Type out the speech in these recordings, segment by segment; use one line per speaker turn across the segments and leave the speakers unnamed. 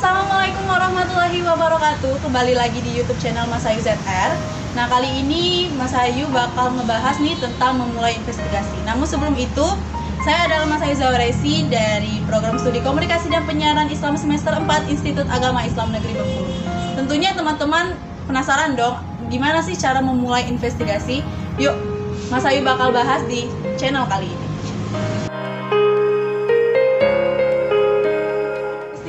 Assalamualaikum warahmatullahi wabarakatuh. Kembali lagi di YouTube channel Mas Ayu ZR. Nah, kali ini Mas Ayu bakal ngebahas nih tentang memulai investigasi. Namun sebelum itu, saya adalah Mas Ayu Zawaresi dari Program Studi Komunikasi dan Penyiaran Islam semester 4 Institut Agama Islam Negeri Bengkulu. Tentunya teman-teman penasaran dong, gimana sih cara memulai investigasi? Yuk, Mas Ayu bakal bahas di channel kali ini.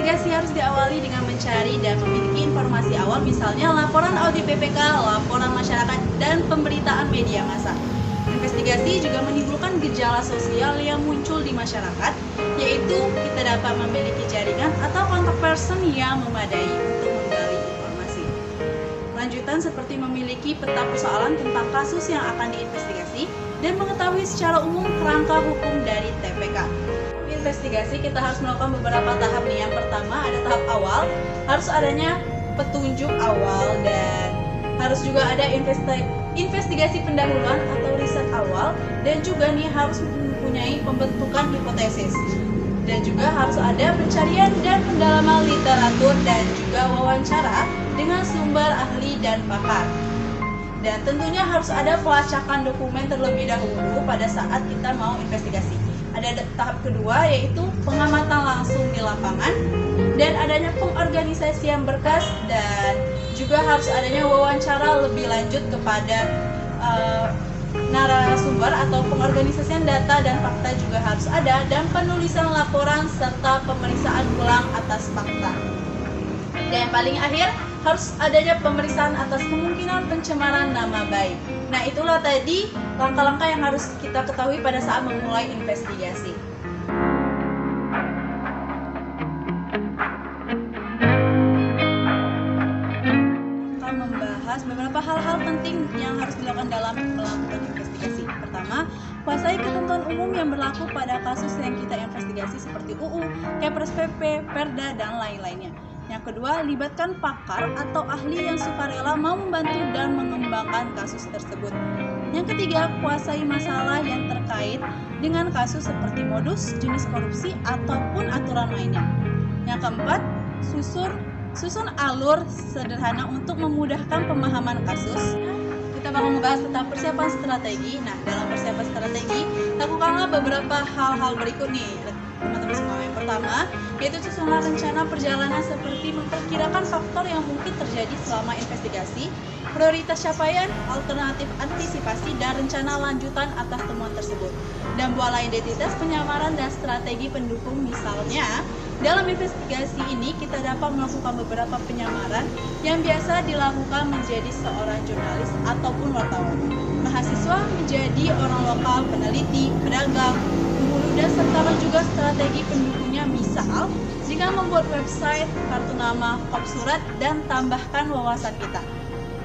Investigasi harus diawali dengan mencari dan memiliki informasi awal, misalnya laporan audit BPK, laporan masyarakat, dan pemberitaan media massa. Investigasi juga menimbulkan gejala sosial yang muncul di masyarakat, yaitu kita dapat memiliki jaringan atau kontak person yang memadai untuk menggali informasi. Lanjutan seperti memiliki peta persoalan tentang kasus yang akan diinvestigasi dan mengetahui secara umum kerangka hukum dari TPK. Investigasi kita harus melakukan beberapa tahap nih. Yang pertama ada tahap awal, harus adanya petunjuk awal dan harus juga ada investigasi pendahuluan atau riset awal, dan juga nih harus mempunyai pembentukan hipotesis, dan juga harus ada pencarian dan pendalaman literatur dan juga wawancara dengan sumber ahli dan pakar. Dan tentunya harus ada pelacakan dokumen terlebih dahulu pada saat kita mau investigasi. Ada tahap kedua, yaitu pengamatan langsung di lapangan dan adanya pengorganisasian berkas, dan juga harus adanya wawancara lebih lanjut kepada narasumber atau pengorganisasian data dan fakta juga harus ada, dan penulisan laporan serta pemeriksaan ulang atas fakta. Dan yang paling akhir, harus adanya pemeriksaan atas kemungkinan pencemaran nama baik. Nah, itulah tadi langkah-langkah yang harus kita ketahui pada saat memulai investigasi. Akan membahas beberapa hal-hal penting yang harus dilakukan dalam melakukan investigasi. Pertama, kuasai ketentuan umum yang berlaku pada kasus yang kita investigasi seperti UU, Kepres PP, Perda, dan lain-lainnya. Yang kedua, libatkan pakar atau ahli yang sukarela mau membantu dan mengembangkan kasus tersebut. Yang ketiga, kuasai masalah yang terkait dengan kasus seperti modus, jenis korupsi, ataupun aturan lainnya. Yang keempat, susun alur sederhana untuk memudahkan pemahaman kasus. Kita bakal membahas tentang persiapan strategi. Nah, dalam persiapan strategi, lakukanlah beberapa hal-hal berikut nih, teman-teman semua. Yang pertama, yaitu susunlah rencana perjalanan seperti memperkirakan faktor yang mungkin terjadi selama investigasi, prioritas capaian, alternatif antisipasi, dan rencana lanjutan atas temuan tersebut. Dan buatlah identitas penyamaran dan strategi pendukung. Misalnya, dalam investigasi ini kita dapat melakukan beberapa penyamaran yang biasa dilakukan menjadi seorang jurnalis ataupun wartawan. Mahasiswa menjadi orang lokal, peneliti, pedagang, pemburu, dan serta juga strategi pendukungnya. Misal, jika membuat website, kartu nama, kop surat, dan tambahkan wawasan kita.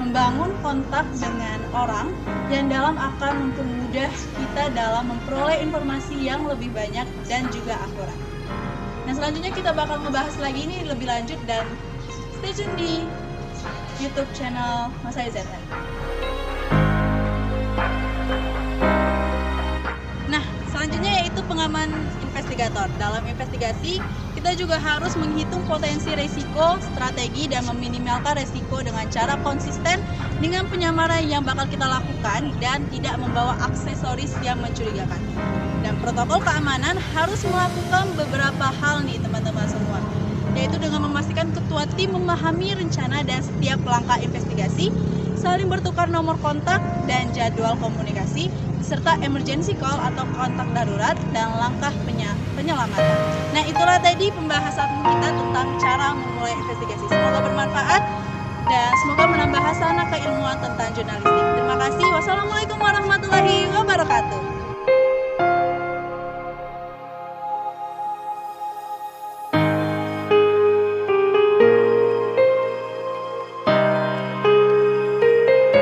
Membangun kontak dengan orang yang dalam akan mempermudah kita dalam memperoleh informasi yang lebih banyak dan juga akurat. Nah, selanjutnya kita bakal ngebahas lagi ini lebih lanjut, dan stay tune di YouTube channel Mas Ayu ZR. Nah, selanjutnya yaitu pengaman investigator. Dalam investigasi, kita juga harus menghitung potensi resiko, strategi, dan meminimalkan resiko dengan cara konsisten dengan penyamaran yang bakal kita lakukan dan tidak membawa aksesoris yang mencurigakan. Dan protokol keamanan harus melakukan beberapa hal nih teman-teman semua, yaitu dengan memastikan ketua tim memahami rencana dan setiap langkah investigasi, saling bertukar nomor kontak dan jadwal komunikasi, serta emergency call atau kontak darurat dan langkah penyelamatan. Nah, itulah tadi pembahasan kita tentang cara memulai investigasi. Semoga bermanfaat dan semoga menambah hasanah keilmuan tentang jurnalistik. Terima kasih. Wassalamualaikum warahmatullahi wabarakatuh.